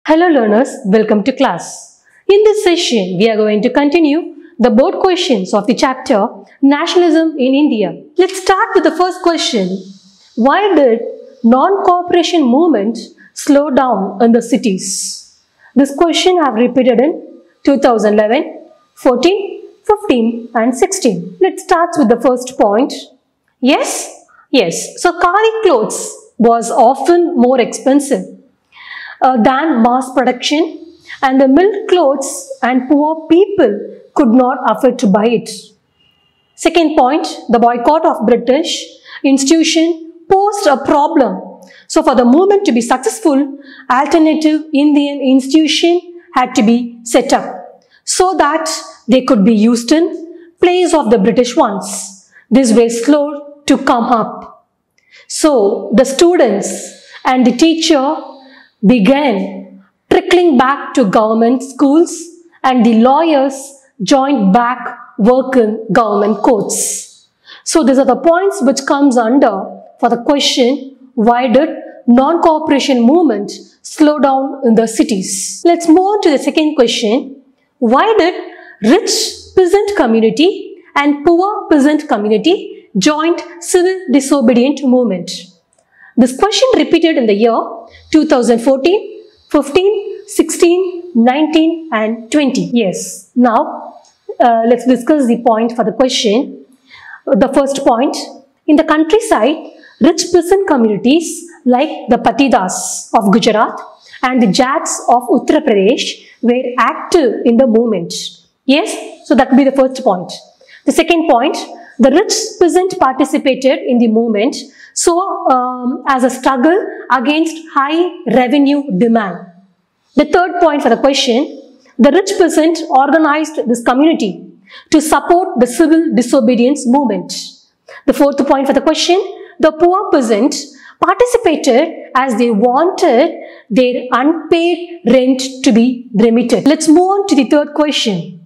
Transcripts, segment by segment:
Hello learners, welcome to class. In this session, we are going to continue the board questions of the chapter Nationalism in India. Let's start with the first question. Why did non-cooperation movement slow down in the cities? This question I have repeated in 2011, 14, 15 and 16. Let's start with the first point. Yes. So khadi clothes was often more expensive than mass production, and the milk clothes and poor people could not afford to buy it. Second point, the boycott of British institution posed a problem. So for the movement to be successful, alternative Indian institution had to be set up so that they could be used in place of the British ones. This was slow to come up. So the students and the teacher began trickling back to government schools, and the lawyers joined back work in government courts. So these are the points which comes under for the question, why did non-cooperation movement slow down in the cities? Let's move on to the second question. Why did rich peasant community and poor peasant community joined civil disobedient movement? This question repeated in the year 2014, 15, 16, 19 and 20. Yes. Now, let's discuss the point for the question. The first point, in the countryside, rich peasant communities like the Patidas of Gujarat and the Jats of Uttar Pradesh were active in the movement. Yes, so that will be the first point. The second point, the rich peasant participated in the movement as a struggle against high revenue demand. The third point for the question, the rich peasant organized this community to support the civil disobedience movement. The fourth point for the question, the poor peasant participated as they wanted their unpaid rent to be remitted. Let's move on to the third question.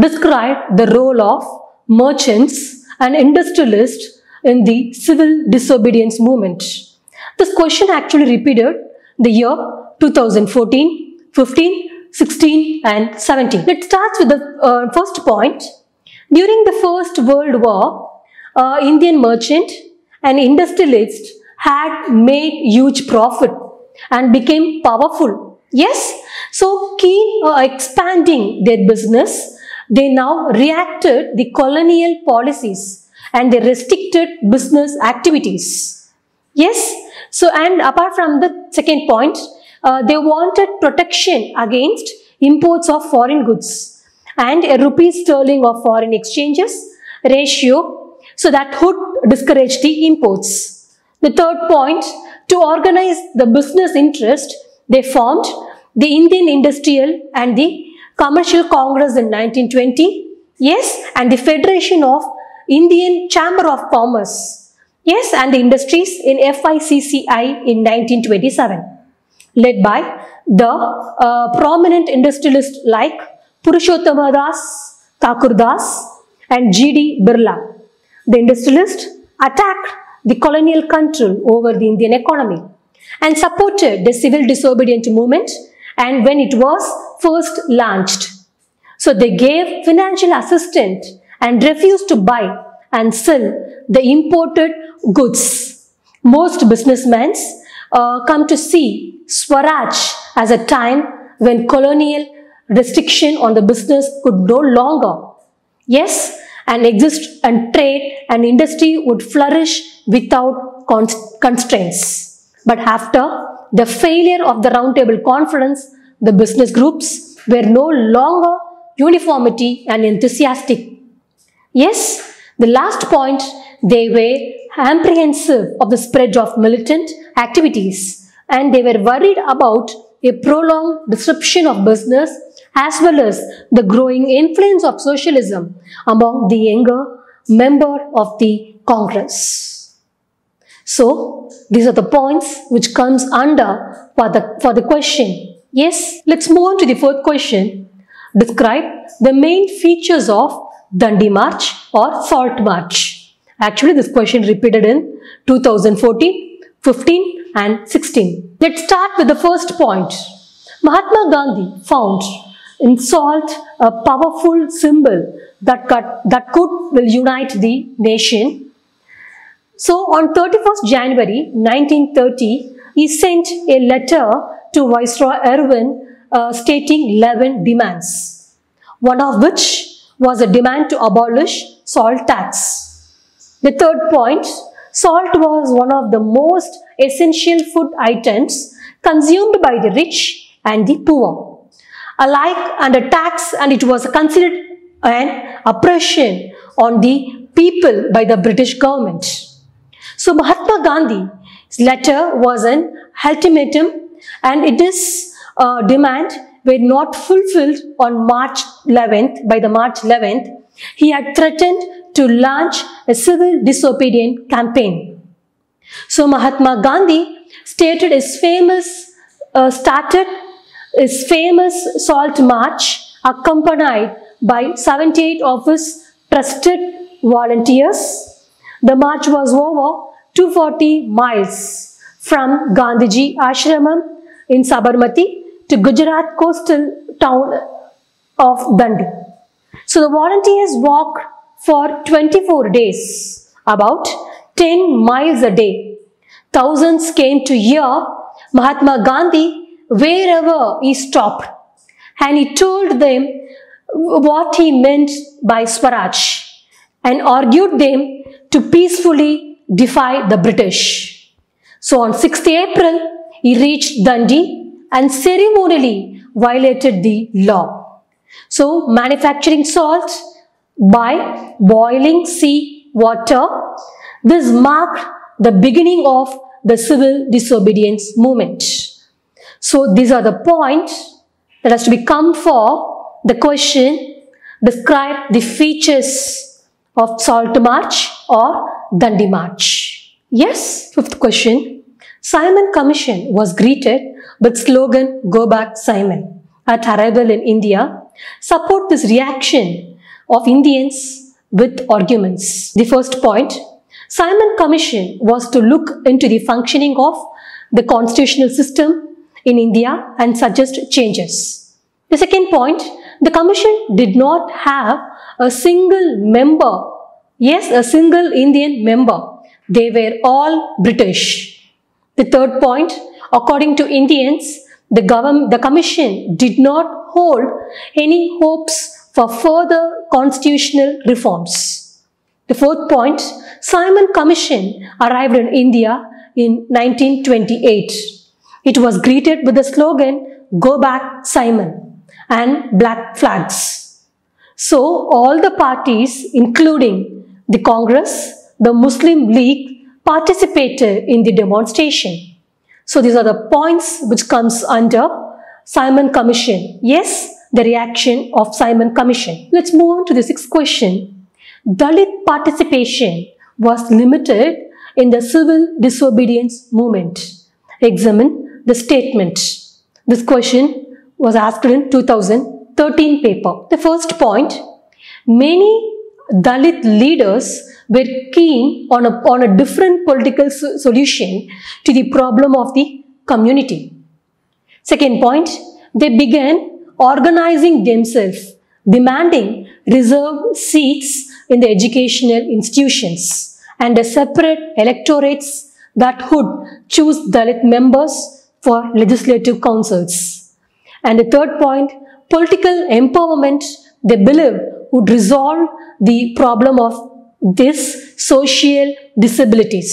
Describe the role of merchants and industrialists in the civil disobedience movement. This question actually repeated the year 2014, 15, 16 and 17. Let's start with the first point. During the First World War, Indian merchant and industrialists had made huge profit and became powerful. Yes, so keen expanding their business, they now reacted the colonial policies and they restricted business activities. Yes, so and apart from the second point, they wanted protection against imports of foreign goods and a rupee sterling of foreign exchanges ratio, so that would discourage the imports. The third point, to organize the business interest, they formed the Indian Industrial and the Commercial Congress in 1920, yes, and the Federation of Indian Chamber of Commerce, yes, and the Industries in FICCI in 1927, led by the prominent industrialists like Purushottama Das, Thakur Das and G.D. Birla. The industrialists attacked the colonial control over the Indian economy and supported the civil disobedient movement, and when it was first launched. So they gave financial assistance and refused to buy and sell the imported goods. Most businessmen come to see Swaraj as a time when colonial restriction on the business could no longer, yes, and exist, and trade and industry would flourish without constraints. But after the failure of the Round Table Conference, the business groups were no longer uniformity and enthusiastic. Yes, the last point, they were apprehensive of the spread of militant activities, and they were worried about a prolonged disruption of business as well as the growing influence of socialism among the younger member of the Congress. So, these are the points which comes under for the question. Yes, let's move on to the fourth question. Describe the main features of Dandi March or Salt March. Actually, this question repeated in 2014, 15 and 16. Let's start with the first point. Mahatma Gandhi found in salt a powerful symbol that could unite the nation. So on 31st January 1930, he sent a letter to Viceroy Irwin stating 11 demands, one of which was a demand to abolish salt tax. The third point, salt was one of the most essential food items consumed by the rich and the poor alike under tax, and it was considered an oppression on the people by the British government. So Mahatma Gandhi's letter was an ultimatum, and its demand were not fulfilled on March 11th. By the March 11th, he had threatened to launch a civil disobedience campaign. So Mahatma Gandhi started his famous salt march, accompanied by 78 of his trusted volunteers. The march was over 240 miles from Gandhiji Ashramam in Sabarmati to Gujarat coastal town of Dandi. So the volunteers walked for 24 days, about 10 miles a day. Thousands came to hear Mahatma Gandhi wherever he stopped, and he told them what he meant by Swaraj and argued them to peacefully defy the British. So on 6th April, he reached Dandi and ceremonially violated the law. So manufacturing salt by boiling sea water, this marked the beginning of the civil disobedience movement. So these are the points that has to become for the question, describe the features of Salt March or Dandi March. Yes, fifth question. Simon Commission was greeted with slogan, "Go back Simon." At arrival in India, support this reaction of Indians with arguments. The first point, Simon Commission was to look into the functioning of the constitutional system in India and suggest changes. The second point, the commission did not have a single member, yes, a single Indian member. They were all British. The third point, according to Indians, the commission did not hold any hopes for further constitutional reforms. The fourth point, Simon Commission arrived in India in 1928. It was greeted with the slogan, "Go back Simon," and black flags. So all the parties, including the Congress, the Muslim League, participated in the demonstration. So these are the points which comes under Simon Commission. Yes, the reaction of Simon Commission. Let's move on to the sixth question. Dalit participation was limited in the civil disobedience movement. Examine the statement. This question was asked in 2013 paper. The first point, many Dalit leaders were keen on a different political solution to the problem of the community. Second point, they began organizing themselves, demanding reserved seats in the educational institutions and a separate electorates that would choose Dalit members for legislative councils. And the third point, political empowerment, they believed, would resolve the problem of this social disabilities.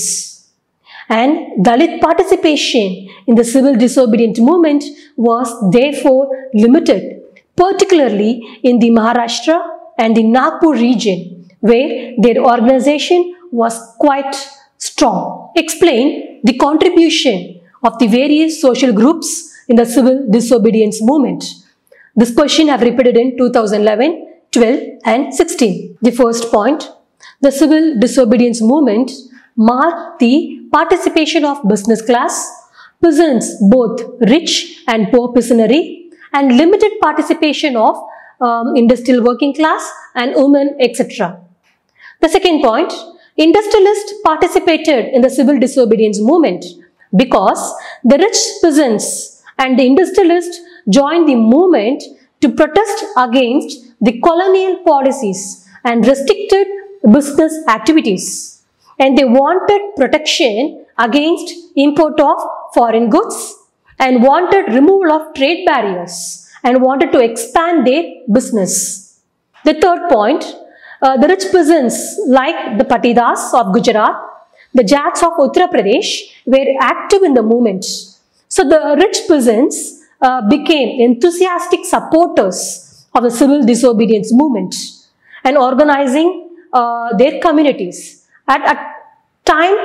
And Dalit participation in the civil disobedience movement was therefore limited, particularly in the Maharashtra and the Nagpur region, where their organization was quite strong. Explain the contribution of the various social groups in the civil disobedience movement. This question I have repeated in 2011, 12 and 16. The first point, the civil disobedience movement marked the participation of business class, peasants, both rich and poor peasantry, and limited participation of industrial working class and women, etc. The second point, industrialists participated in the civil disobedience movement because the rich peasants and the industrialists joined the movement to protest against the colonial policies and restricted business activities. And they wanted protection against import of foreign goods and wanted removal of trade barriers and wanted to expand their business. The third point, the rich peasants like the Patidas of Gujarat, the Jats of Uttar Pradesh were active in the movement. So the rich peasants became enthusiastic supporters of the civil disobedience movement and organizing their communities. At a time,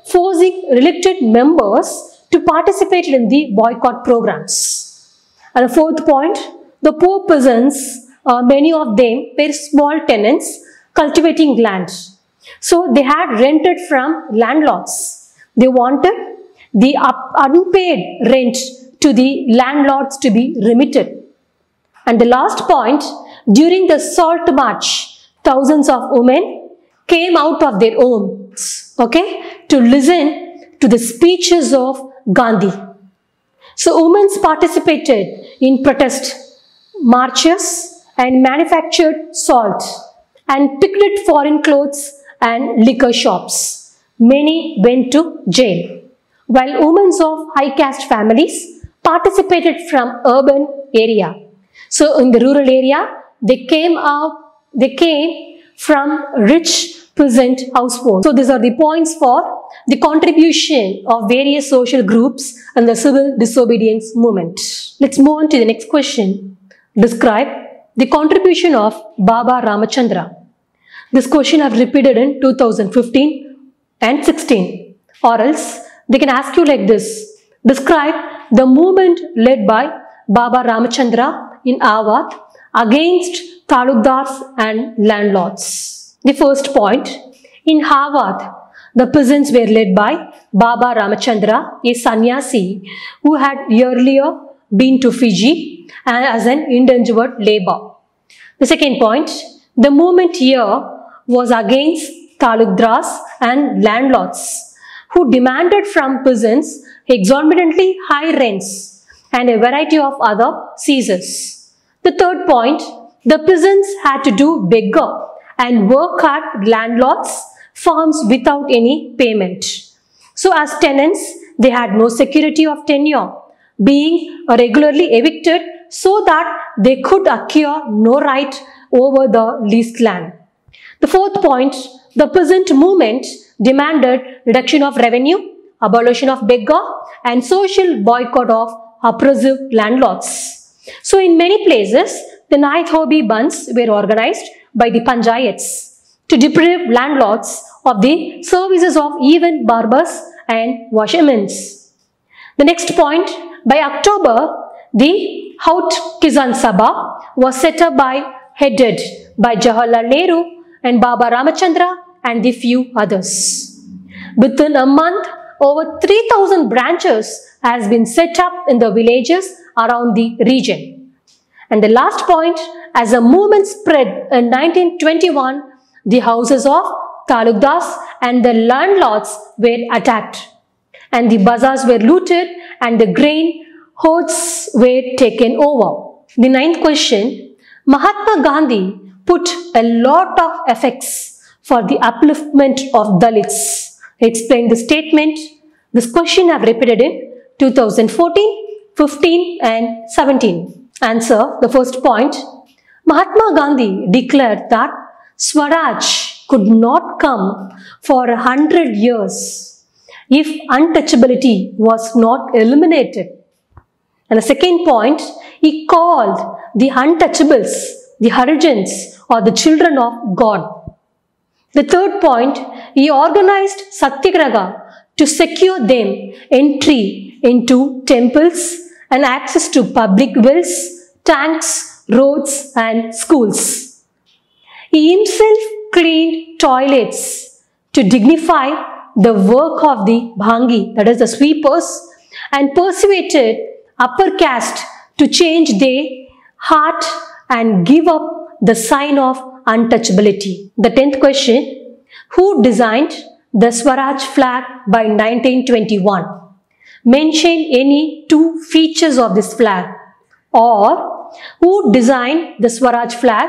forcing elected members to participate in the boycott programs. And the fourth point, the poor peasants, many of them were small tenants cultivating land. So they had rented from landlords. They wanted the unpaid rent to the landlords to be remitted. And the last point, during the Salt March, thousands of women came out of their homes, to listen to the speeches of Gandhi. So women participated in protest marches and manufactured salt and picketed foreign clothes and liquor shops. Many went to jail, while women of high caste families participated from urban area. So in the rural area, they came from rich peasant households. So these are the points for the contribution of various social groups in the civil disobedience movement. Let's move on to the next question. Describe the contribution of Baba Ramachandra. This question I've repeated in 2015 and 16. Or else they can ask you like this. Describe the movement led by Baba Ramachandra in Awadh against talukdars and landlords. The first point, in Awadh, the peasants were led by Baba Ramachandra, a sannyasi who had earlier been to Fiji as an indentured labor. The second point, the movement here was against talukdars and landlords who demanded from peasants exorbitantly high rents and a variety of other seizures. The third point, the peasants had to do beggar and work at landlords' farms without any payment. So as tenants, they had no security of tenure, being regularly evicted so that they could acquire no right over the leased land. The fourth point, the peasant movement demanded reduction of revenue, abolition of beggar, and social boycott of oppressive landlords. So in many places, the night hobby bunds were organized by the panchayats to deprive landlords of the services of even barbers and washermen. The next point, by October, the Haut Kisan Sabha was set up headed by Jawaharlal Nehru and Baba Ramachandra and the few others. Within a month, over 3,000 branches has been set up in the villages around the region. And the last point, as the movement spread in 1921, the houses of talukdars and the landlords were attacked, and the bazaars were looted and the grain hoards were taken over. The ninth question, Mahatma Gandhi put a lot of effects for the upliftment of Dalits. Explain the statement. This question I have repeated in 2014, 15 and 17. Answer, the first point. Mahatma Gandhi declared that Swaraj could not come for 100 years if untouchability was not eliminated. And the second point, he called the untouchables, the Harijans or the children of God. The third point, he organized Satyagraha to secure them entry into temples and access to public wells, tanks, roads and schools. He himself cleaned toilets to dignify the work of the Bhangi, that is the sweepers, and persuaded upper caste to change their heart and give up the sign of untouchability. The 10th question, who designed the Swaraj flag by 1921? Mention any two features of this flag. Or who designed the Swaraj flag?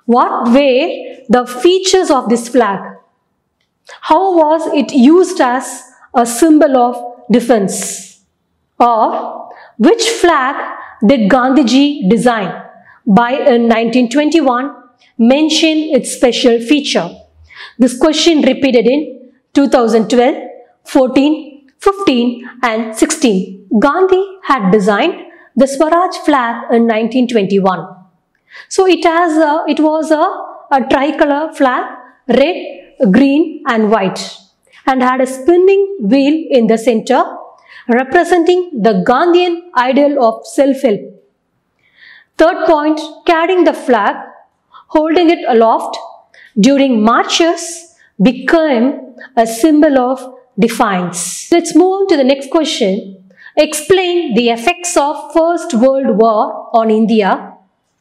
What were the features of this flag? How was it used as a symbol of defense? Or which flag did Gandhiji design? By in 1921, mention its special feature. This question repeated in 2012, 14, 15 and 16. Gandhi had designed the Swaraj flag in 1921. So it was a tricolor flag, red, green and white, and had a spinning wheel in the center representing the Gandhian ideal of self-help. Third point, carrying the flag, holding it aloft during marches became a symbol of defiance. Let's move on to the next question. Explain the effects of First World War on India,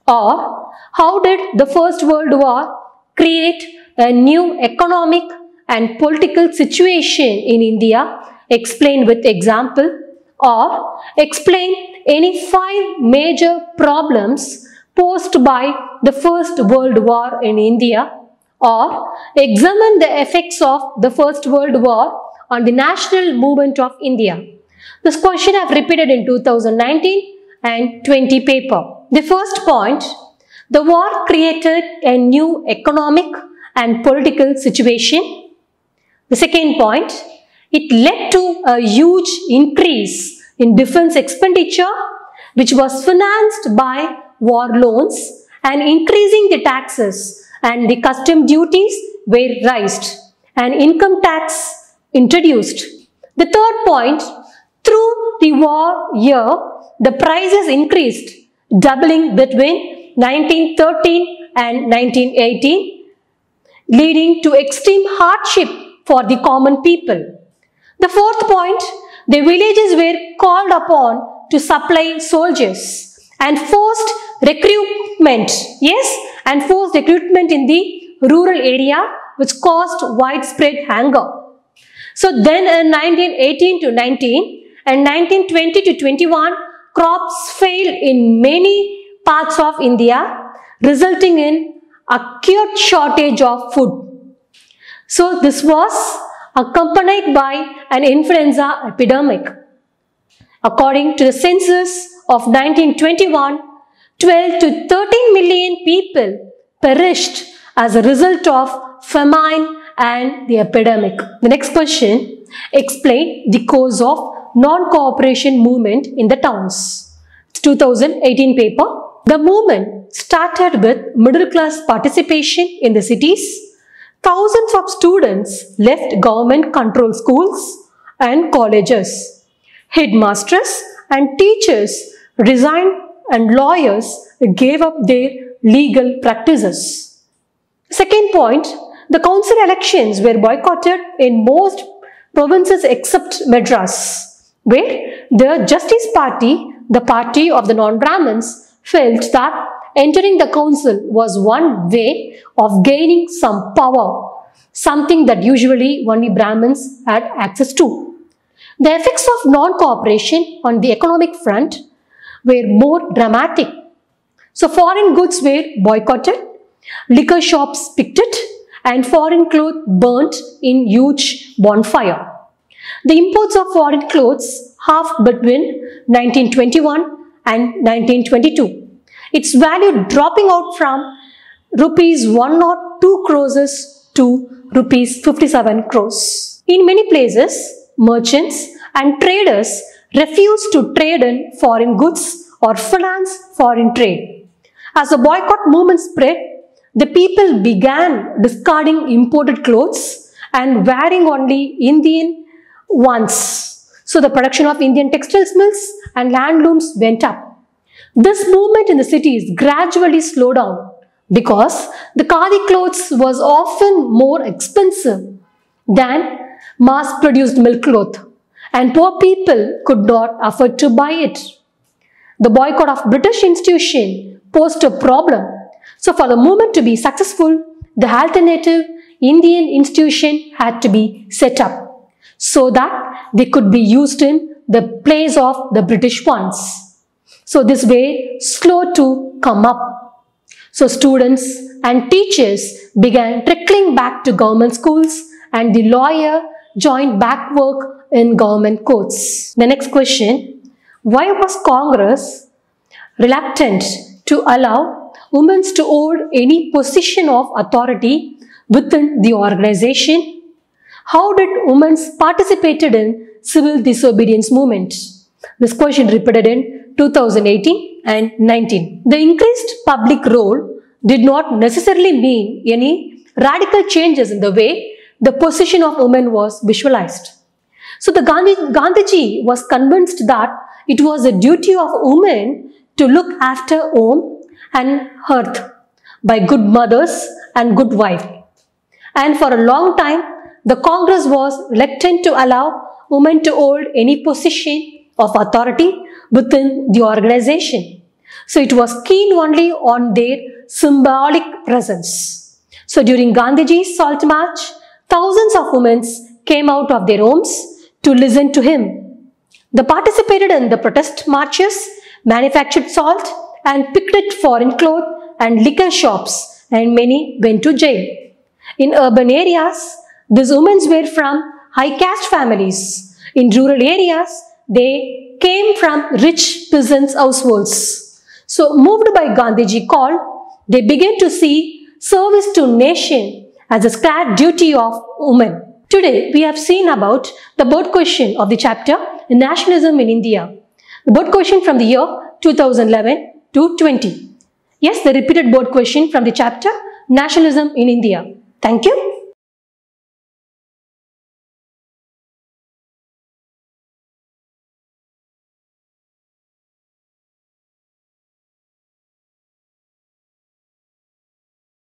or how did the First World War create a new economic and political situation in India? Explain with example, or explain any 5 major problems posed by the First World War in India, or examine the effects of the First World War on the national movement of India. This question I have repeated in 2019 and 20 paper. The first point, the war created a new economic and political situation. The second point, it led to a huge increase in defense expenditure, which was financed by war loans, and increasing the taxes and the custom duties were raised and income tax introduced. The third point, through the war year, the prices increased, doubling between 1913 and 1918, leading to extreme hardship for the common people. The fourth point, the villages were called upon to supply soldiers and forced recruitment. Yes, and forced recruitment in the rural area, which caused widespread hunger. So then in 1918 to 19 and 1920 to 21, crops failed in many parts of India, resulting in acute shortage of food. So this was accompanied by an influenza epidemic. According to the census of 1921, 12 to 13 million people perished as a result of famine and the epidemic. The next question, explain the cause of non-cooperation movement in the towns. It's 2018 paper. The movement started with middle class participation in the cities. Thousands of students left government-controlled schools and colleges. Headmasters and teachers resigned and lawyers gave up their legal practices. Second point, the council elections were boycotted in most provinces except Madras, where the Justice Party, the party of the non-Brahmins, felt that entering the council was one way of gaining some power, something that usually only Brahmins had access to. The effects of non-cooperation on the economic front were more dramatic. So foreign goods were boycotted, liquor shops picketed, and foreign clothes burnt in huge bonfire. The imports of foreign clothes halved between 1921 and 1922. Its value dropping out from rupees 102 crores to rupees 57 crores. In many places, merchants and traders refused to trade in foreign goods or finance foreign trade. As the boycott movement spread, the people began discarding imported clothes and wearing only Indian ones. So the production of Indian textiles mills and handlooms went up. This movement in the cities gradually slowed down because the khadi clothes was often more expensive than mass-produced milk cloth, and poor people could not afford to buy it. The boycott of British institution posed a problem. So for the movement to be successful, the alternative Indian institution had to be set up so that they could be used in the place of the British ones. So this were slow to come up. So students and teachers began trickling back to government schools and the lawyer joined back work in government courts. The next question, why was Congress reluctant to allow women to hold any position of authority within the organization? How did women participate in civil disobedience movement? This question repeated in 2018 and 19. The increased public role did not necessarily mean any radical changes in the way the position of women was visualized. So the Gandhiji was convinced that it was a duty of women to look after home and hearth by good mothers and good wives. And for a long time, the Congress was reluctant to allow women to hold any position of authority within the organization. So it was keen only on their symbolic presence. So during Gandhiji's Salt March, thousands of women came out of their homes to listen to him. They participated in the protest marches, manufactured salt and picked foreign clothes and liquor shops, and many went to jail. In urban areas, these women were from high caste families. In rural areas, they came from rich peasants' households. So moved by Gandhiji call, they began to see service to nation as a sacred duty of women. Today, we have seen about the board question of the chapter Nationalism in India. The board question from the year 2011 to 20. Yes, the repeated board question from the chapter Nationalism in India. Thank you.